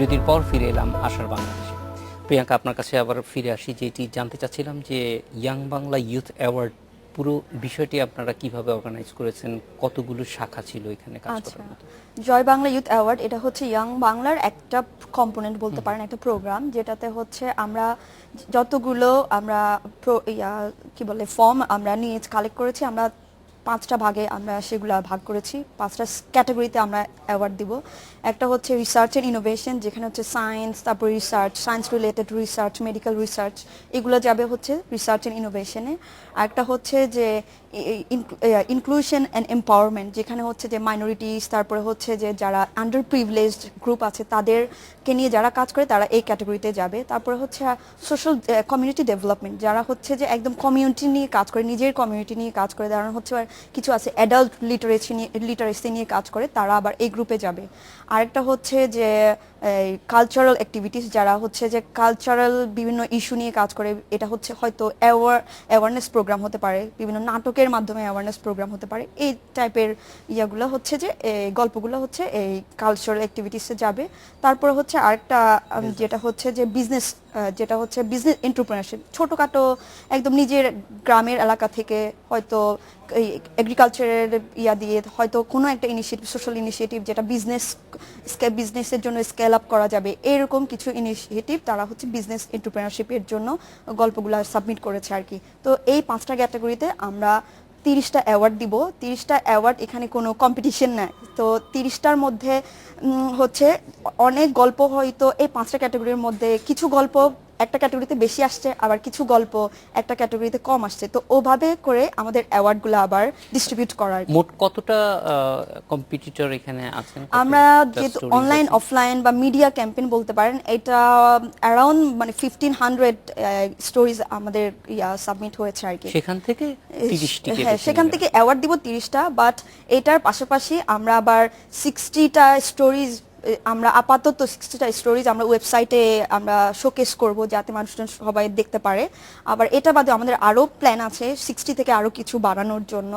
বিরতির পর ফিরে এলাম আশার বাংলাদেশে। প্রিয়াঙ্কা, আপনার কাছে আবার ফিরে আসি, যেটি জানতে চাচ্ছিলাম যে ইয়াং বাংলা ইউথ অ্যাওয়ার্ড পুরো বিষয়টি আপনারা কিভাবে অর্গানাইজ করেছেন, কতগুলো শাখা ছিল এখানে কাজ করার মতো? জয় বাংলা ইউথ অ্যাওয়ার্ড এটা হচ্ছে ইয়াং বাংলার একটা কম্পোনেন্ট বলতে পারেন, একটা প্রোগ্রাম, যেটাতে হচ্ছে আমরা যতগুলো আমরা কি বলে ফর্ম আমরা নিয়ে কালেক্ট করেছি, আমরা 5টা ভাগে আমরা সেগুলো ভাগ করেছি। 5টা ক্যাটাগরিতে আমরা অ্যাওয়ার্ড দিব। একটা হচ্ছে রিসার্চ এন্ড ইনোভেশন, যেখানে হচ্ছে সায়েন্স, তারপর research, science related research, medical research, এগুলো যাবে হচ্ছে রিসার্চ এন্ড ইনোভেশনে। আর একটা হচ্ছে যে ইনক্লুশন অ্যান্ড এম্পাওয়ারমেন্ট, যেখানে হচ্ছে যে মাইনরিটিস, তারপরে হচ্ছে যে যারা আন্ডার প্রিভিলেজড গ্রুপ আছে তাদেরকে নিয়ে যারা কাজ করে তারা এই ক্যাটাগরিতে যাবে। তারপরে হচ্ছে সোশ্যাল কমিউনিটি ডেভেলপমেন্ট, যারা হচ্ছে যে একদম কমিউনিটি নিয়ে কাজ করে, নিজের কমিউনিটি নিয়ে কাজ করে, যারা হচ্ছে কিছু আছে অ্যাডাল্ট লিটারেসি নিয়ে কাজ করে, তারা আবার এই গ্রুপে যাবে। আরেকটা হচ্ছে যে কালচারাল অ্যাক্টিভিটিস, যারা হচ্ছে যে কালচারাল বিভিন্ন ইস্যু নিয়ে কাজ করে, এটা হচ্ছে হয়তো অ্যাওয়ারনেস প্রোগ্রাম হতে পারে, বিভিন্ন নাটকের মাধ্যমে অ্যাওয়ারনেস প্রোগ্রাম হতে পারে, এই টাইপের ইয়াগুলো হচ্ছে যে গল্পগুলো হচ্ছে এই কালচারাল অ্যাক্টিভিটিসে যাবে। তারপরে হচ্ছে আরেকটা যেটা হচ্ছে যে বিজনেস এন্টারপ্রেনারশিপ, ছোটোখাটো একদম নিজের গ্রামের এলাকা থেকে হয়তো এগ্রিকালচারের দিয়ে হয়তো কোনো একটা ইনিশিয়েটিভ, সোশ্যাল ইনিশিয়েটিভ, যেটা বিজনেসের জন্য স্কেল আপ করা যাবে, এরকম কিছু ইনিশিয়েটিভ তারা হচ্ছে বিজনেস এন্টারপ্রেনারশিপের জন্য গল্পগুলো সাবমিট করেছে আর কি। তো এই 5টা ক্যাটাগরিতে আমরা 30টা অ্যাওয়ার্ড দিব। 30টা অ্যাওয়ার্ড, এখানে কোনো কম্পিটিশন নাই। তো 30টার মধ্যে হচ্ছে অনেক গল্প, হয়তো এই 5টা ক্যাটাগরির মধ্যে কিছু গল্প একটা ক্যাটাগরিতে বেশি আসছে, আবার কিছু গল্প একটা ক্যাটাগরিতে কম আসছে। তো ওভাবে করে আমাদের অ্যাওয়ার্ডগুলো আবার ডিস্ট্রিবিউট করার। মোট কতটা কম্পিটিটর এখানে আছেন? আমরা যেহেতু অনলাইন অফলাইন বা মিডিয়া ক্যাম্পেইন বলতে পারেন, এটা অ্যারাউন্ড মানে 1500 স্টোরিজ আমাদের সাবমিট হয়েছে আর কি। সেখান থেকে 30টি, হ্যাঁ, সেখান থেকে অ্যাওয়ার্ড দিব 30টা। বাট এটার পাশাপাশি আমরা আবার 60টা স্টোরিজ, আমরা আপাতত 60টা স্টোরিজ আমরা ওয়েবসাইটে আমরা শোকেস করব, যাতে মানুষজন সবাই দেখতে পারে। আবার এটা বাদে আমাদের আরও প্ল্যান আছে 60 থেকে আরও কিছু বাড়ানোর জন্য।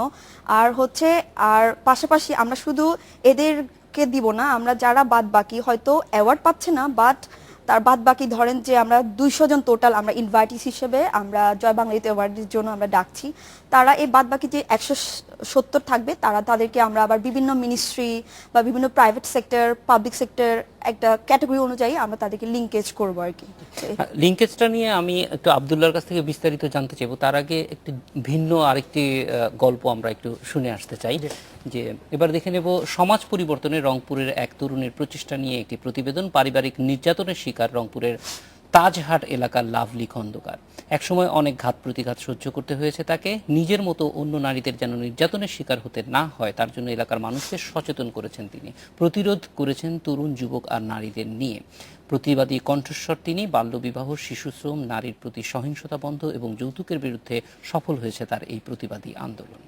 আর পাশাপাশি আমরা শুধু এদেরকে দিব না, আমরা যারা বাদ বাকি হয়তো অ্যাওয়ার্ড পাচ্ছে না, বাট তার বাদ বাকি ধরেন যে আমরা 200 জন টোটাল আমরা ইনভাইটিস হিসেবে আমরা জয় বাংলা ইউথ অ্যাওয়ার্ডের জন্য আমরা ডাকছি। তারা এই বাদ বাকি যে 170 থাকবে, তাদেরকে আমরা আবার বিভিন্ন মিনিস্ট্রি বা বিভিন্ন প্রাইভেট সেক্টর, পাবলিক সেক্টর একটা ক্যাটাগরি অনুযায়ী আমরা তাদেরকে লিঙ্কেজ করবো আর কি। লিঙ্কেজটা নিয়ে আমি একটু আব্দুল্লাহর কাছ থেকে বিস্তারিত জানতে চাইবো। তার আগে একটু ভিন্ন আরেকটি গল্প আমরা একটু শুনে আসতে চাই। যে এবার দেখে নেব সমাজ পরিবর্তনে রংপুরের এক তরুণীর প্রচেষ্টা নিয়ে একটি প্রতিবেদন। পারিবারিক নির্যাতনের শিকার রংপুরের তাজহাট এলাকার লাভলি খন্দকার। একসময় অনেক ঘাত প্রতিঘাত সহ্য করতে হয়েছে তাকে। নিজের মতো অন্য নারীদের যেন নির্যাতনের শিকার হতে না হয়, তার জন্য এলাকার মানুষকে সচেতন করেছেন তিনি। প্রতিরোধ করেছেন তরুণ যুবক আর নারীদের নিয়ে। প্রতিবাদী কণ্ঠস্বর তিনি। বাল্যবিবাহ, শিশুশ্রম, নারীর প্রতি সহিংসতা বন্ধ এবং যৌতুকের বিরুদ্ধে সফল হয়েছে তার এই প্রতিবাদী আন্দোলন।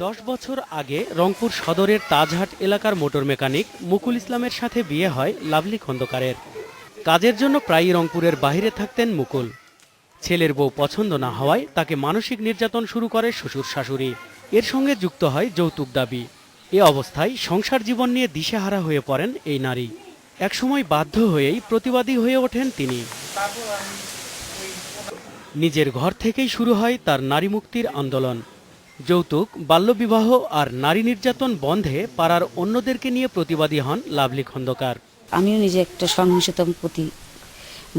10 বছর আগে রংপুর সদরের তাজহাট এলাকার মোটর মেকানিক মুকুল ইসলামের সাথে বিয়ে হয় লাভলি খন্দকারের। কাজের জন্য প্রায়ই রংপুরের বাইরে থাকতেন মুকুল। ছেলের বউ পছন্দ না হওয়ায় তাকে মানসিক নির্যাতন শুরু করে শ্বশুর শাশুড়ি। এর সঙ্গে যুক্ত হয় যৌতুক দাবি। এ অবস্থায় সংসার জীবন নিয়ে দিশেহারা হয়ে পড়েন এই নারী। একসময় বাধ্য হয়েই প্রতিবাদী হয়ে ওঠেন তিনি। নিজের ঘর থেকেই শুরু হয় তার নারী মুক্তির আন্দোলন। যৌতুক, বাল্যবিবাহ আর নারী নির্যাতন বন্ধে পাড়ার অন্যদেরকে নিয়ে প্রতিবাদী হন লাভলি খন্দকার। আমিও নিজে একটা সহিংসতার প্রতি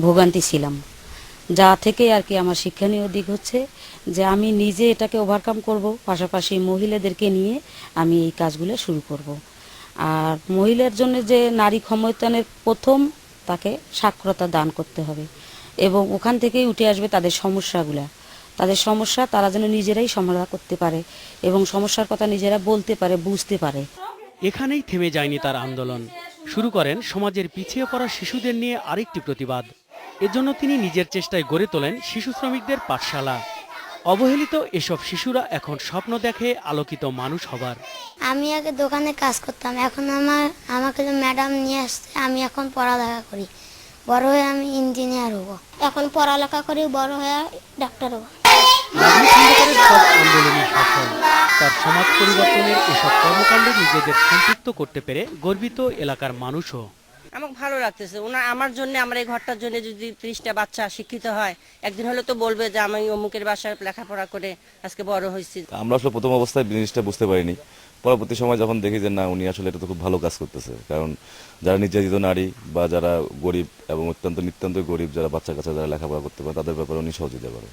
ভোগান্তি ছিলাম, যা থেকে আর কি আমার শিক্ষণীয় দিক হচ্ছে যে আমি নিজে এটাকে ওভারকাম করব, পাশাপাশি মহিলাদেরকে নিয়ে আমি এই কাজগুলো শুরু করব। আর মহিলার জন্য যে নারী ক্ষমতায়নের প্রথম তাকে সাক্ষরতা দান করতে হবে এবং ওখান থেকেই উঠে আসবে তাদের সমস্যা তারা যেন নিজেরাই সমাধান করতে পারে এবং সমস্যার কথা নিজেরা বলতে পারে, বুঝতে পারে। এখানেই থেমে যায়নি তার আন্দোলন। শুরু করেন সমাজের পিছিয়ে পড়া শিশুদের নিয়ে আরেকটি প্রতিবাদ। এজন্য তিনি নিজের চেষ্টায় গড়ে তোলেন শিশু শ্রমিকদের পাঠশালা। অবহেলিত এসব শিশুরা এখন স্বপ্ন দেখে আলোকিত মানুষ হবার। আমি আগে দোকানে কাজ করতাম, এখন আমাকে ম্যাডাম নিয়ে আসছে, আমি এখন পড়ালেখা করি, বড় হয়ে আমি ইঞ্জিনিয়ার হব। এখন পড়ালেখা করি, বড় হয়ে ডাক্তার হব। লাভলি খন্দকারের সব আন্দোলনই সফল। তার সমাজ পরিবর্তনের এসব কর্মকাণ্ডে নিজেদের সম্পৃক্ত করতে পেরে গর্বিত এলাকার মানুষও। আমার ভালো লাগতেছে, ওনার আমার জন্য, আমার এই ঘরটার জন্য যদি 30টা বাচ্চা শিক্ষিত হয়, একদিন হলে তো বলবে যে আমি অমুকের বাসায় লেখাপড়া করে আজকে বড় হয়েছি। আমরা আসলে প্রথম অবস্থায় জিনিসটা বুঝতে পারিনি, পরবর্তী সময় যখন দেখি যে না উনি আসলে এটা তো খুব ভালো কাজ করতেছে, কারণ যারা নির্যাতিত নারী বা যারা গরিব এবং নিতান্ত গরিব যারা বাচ্চা কাচ্চা যারা লেখাপড়া করতে পারে তাদের ব্যাপারে উনি সহযোগিতা করে।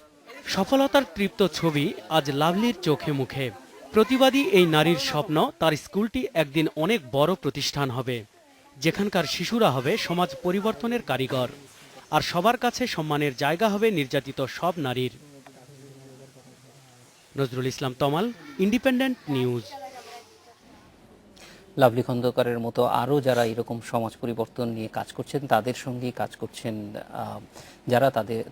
সফলতার তৃপ্ত ছবি আজ লাভলির চোখে মুখে। প্রতিবাদী এই নারীর স্বপ্ন তার স্কুলটি একদিন অনেক বড় প্রতিষ্ঠান হবে, যেখানকার শিশুরা হবে সমাজ পরিবর্তনের কারিগর, আর সবার কাছে সম্মানের জায়গা হবে নির্যাতিত সব নারীর। নজরুল ইসলাম তমাল, ইন্ডিপেন্ডেন্ট নিউজ। লাভলি খন্দকারের মতো আরও যারা এরকম সমাজ পরিবর্তন নিয়ে কাজ করছেন তাদের সঙ্গেই কাজ করছেন যারা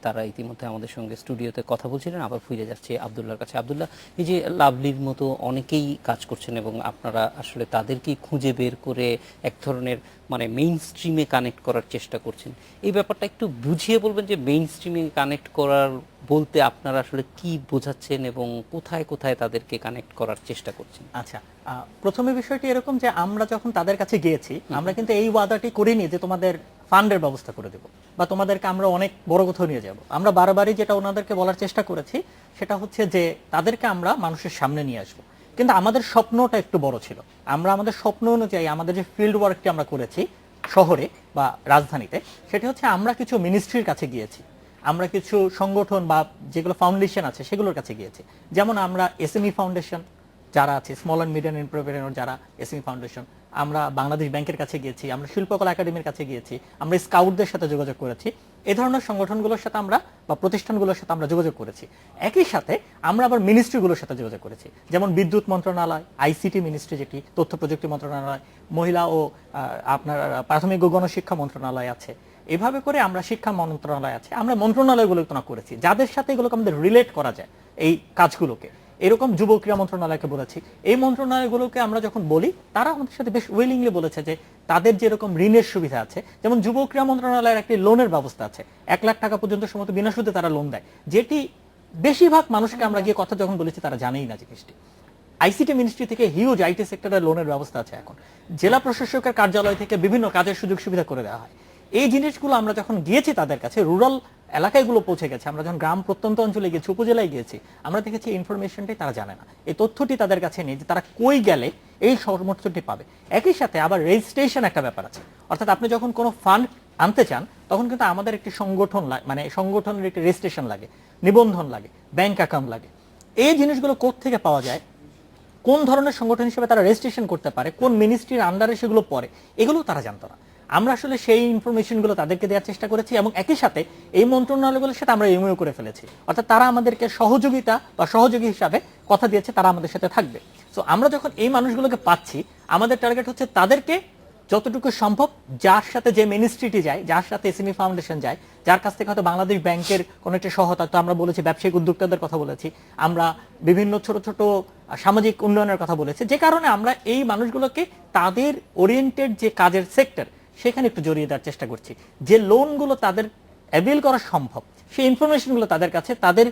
তারা ইতিমধ্যে আমাদের সঙ্গে স্টুডিওতে কথা বলছিলেন। আবার ফিরে যাচ্ছে আব্দুল্লাহর কাছে। আব্দুল্লাহ, এই যে লাভলির মতো অনেকেই কাজ করছেন এবং আপনারা আসলে তাদেরকেই খুঁজে বের করে এক ধরনের মানে মেইন স্ট্রিমে কানেক্ট করার চেষ্টা করছেন, এই ব্যাপারটা একটু বুঝিয়ে বলবেন যে মেইন স্ট্রিমে কানেক্ট করার বলতে আপনারা আসলে কি বোঝাচ্ছেন এবং কোথায় কোথায় তাদেরকে কানেক্ট করার চেষ্টা করছেন? আচ্ছা, প্রথমে বিষয়টি এরকম যে আমরা যখন তাদের কাছে গিয়েছি আমরা কিন্তু এই ওয়াদাটি করিনি যে তোমাদের ফান্ডের ব্যবস্থা করে দেব বা তোমাদেরকে আমরা অনেক বড় কোথাও নিয়ে যাব। আমরা বারবারই যেটা ওনাদেরকে বলার চেষ্টা করেছি সেটা হচ্ছে যে তাদেরকে আমরা মানুষের সামনে নিয়ে আসবো, কিন্তু আমাদের স্বপ্নটা একটু বড় ছিল। আমরা আমাদের স্বপ্ন অনুযায়ী আমাদের যে ফিল্ড ওয়ার্কটি আমরা করেছি শহরে বা রাজধানীতে, সেটা হচ্ছে আমরা কিছু মিনিস্ট্রির কাছে গিয়েছি, আমরা কিছু সংগঠন বা যেগুলো ফাউন্ডেশন আছে সেগুলোর কাছে গিয়েছি। যেমন আমরা এসএমই ফাউন্ডেশন যারা আছে, স্মল অ্যান্ড মিডিয়াম এন্টারপ্রেনার যারা এসএমই ফাউন্ডেশন, আমরা বাংলাদেশ ব্যাংকের কাছে গিয়েছি, আমরা শিল্পকলা একাডেমির কাছে গিয়েছি, আমরা স্কাউটদের সাথে যোগাযোগ করেছি। এই ধরনের সংগঠনগুলোর সাথে আমরা বা প্রতিষ্ঠানগুলোর সাথে আমরা যোগাযোগ করেছি। একই সাথে আমরা আবার মিনিস্ট্রিগুলোর সাথে যোগাযোগ করেছি, যেমন বিদ্যুৎ মন্ত্রণালয়, আইসিটি মিনিস্ট্রি যেটি তথ্য প্রযুক্তি মন্ত্রণালয়, মহিলা ও আপনার প্রাথমিক ও গণশিক্ষা মন্ত্রণালয় আছে, এভাবে করে আমরা শিক্ষা মন্ত্রণালয় আছে, আমরা মন্ত্রণালয়গুলো করেছি যাদের সাথে এগুলোকে আমাদের রিলেট করা যায় এই কাজগুলোকে। এরকম যুব ক্রীড়া মন্ত্রণালয়কে বলেছি। এই মন্ত্রণালয়গুলোকে আমরা যখন বলি তারা আমাদের সাথে বেশ উইলিংলি বলেছে যে তাদের যেরকম ঋণের সুবিধা আছে, যেমন যুব ক্রীড়া মন্ত্রণালয়ের একটি লোনের ব্যবস্থা আছে, 1 লাখ টাকা পর্যন্ত সম্ভবত বিনা সুদে তারা লোন দেয়, যেটি বেশিরভাগ মানুষকে আমরা গিয়ে কথা যখন বলেছি তারা জানেই না জিনিসটি। আইসিটি মিনিস্ট্রি থেকে হিউজ আইটি সেক্টরের লোনের ব্যবস্থা আছে এখন, জেলা প্রশাসকের কার্যালয় থেকে বিভিন্ন কাজের সুযোগ সুবিধা করে দেওয়া হয়। এই জিনিসগুলো আমরা যখন গিয়েছি তাদের কাছে, রুরাল এলাকাগুলো পৌঁছে গেছে, আমরা যখন গ্রাম প্রত্যন্ত অঞ্চলে গেছি, উপজেলায় গিয়েছি, আমরা দেখেছি ইনফরমেশনটাই তারা জানে না, এই তথ্যটি তাদের কাছে নেই যে তারা কই গেলে এই সমর্থনটি পাবে। একই সাথে আবার রেজিস্ট্রেশন একটা ব্যাপার আছে, অর্থাৎ আপনি যখন কোনো ফান্ড আনতে চান তখন কিন্তু আমাদের একটি সংগঠন মানে সংগঠনের একটি রেজিস্ট্রেশন লাগে, নিবন্ধন লাগে, ব্যাংক অ্যাকাউন্ট লাগে। এই জিনিসগুলো কোত্থেকে পাওয়া যায়, কোন ধরনের সংগঠন হিসেবে তারা রেজিস্ট্রেশন করতে পারে, কোন মিনিস্ট্রির আন্ডারে সেগুলো পড়ে, এগুলো তারা জানতো না। আমরা আসলে সেই ইনফরমেশনগুলো তাদেরকে দেওয়ার চেষ্টা করেছি এবং একই সাথে এই মন্ত্রণালয়গুলোর সাথে আমরা এমওইউ করে ফেলেছি, অর্থাৎ তারা আমাদেরকে সহযোগিতা বা সহযোগী হিসাবে কথা দিয়েছে তারা আমাদের সাথে থাকবে। সো আমরা যখন এই মানুষগুলোকে পাচ্ছি, আমাদের টার্গেট হচ্ছে তাদেরকে যতটুকু সম্ভব, যার সাথে যে মিনিস্ট্রিটি যায়, যার সাথে এসএমই ফাউন্ডেশন যায়, যার কাছ থেকে হয়তো বাংলাদেশ ব্যাংকের কোনো একটা সহায়তা, তো আমরা বলেছি ব্যবসায়িক উদ্যোক্তাদের কথা বলেছি, আমরা বিভিন্ন ছোট ছোট সামাজিক উন্নয়নের কথা বলেছি, যে কারণে আমরা এই মানুষগুলোকে তাদের ওরিয়েন্টেড যে কাজের সেক্টর সেখানে একটু জড়িয়ে দেওয়ার চেষ্টা করছি। যে লোনগুলো তাদের অ্যাভেল করা সম্ভব সেই ইনফরমেশনগুলো তাদের কাছে, তাদের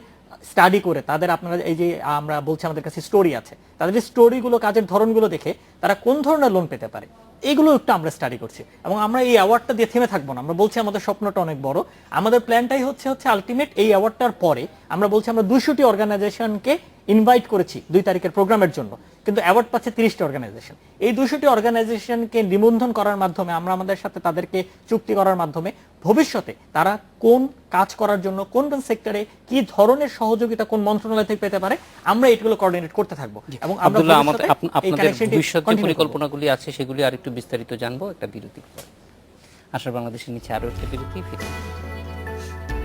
স্টাডি করে, তাদের আপনারা এই যে আমরা বলছি আমাদের কাছে স্টোরি আছে, তাদের যে স্টোরিগুলো, কাজের ধরনগুলো দেখে তারা কোন ধরনের লোন পেতে পারে এগুলো একটু আমরা স্টাডি করছি। এবং আমরা এই অ্যাওয়ার্ডটা দিয়ে থেমে থাকবো না, আমরা বলছি আমাদের স্বপ্নটা অনেক বড়, আমাদের প্ল্যানটাই হচ্ছে আলটিমেট এই অ্যাওয়ার্ডটার পরে আমরা বলছি আমরা 200টি অর্গানাইজেশনকে ইনভাইট করেছি 2 তারিখের প্রোগ্রামের জন্য, কিন্তু অ্যাওয়ার্ড পাচ্ছে 30টি অর্গানাইজেশন। এই 200টি অর্গানাইজেশনকে নিবন্ধন করার মাধ্যমে, আমরা আমাদের সাথে তাদেরকে চুক্তি করার মাধ্যমে ভবিষ্যতে তারা কোন কাজ করার জন্য কোন কোন সেক্টরে কি ধরনের সহযোগিতা কোন মন্ত্রণালয় থেকে পেতে পারে, আমরা এগুলো কোঅর্ডিনেট করতে থাকবো। এবং আমরা আপনাদের ভবিষ্যৎ যে পরিকল্পনাগুলি আছে সেগুলি আরেকটু বিস্তারিত জানবো একটা বিরতির পর। আশা বাংলাদেশের নিচে আরো একটা বিরতি, ফিরে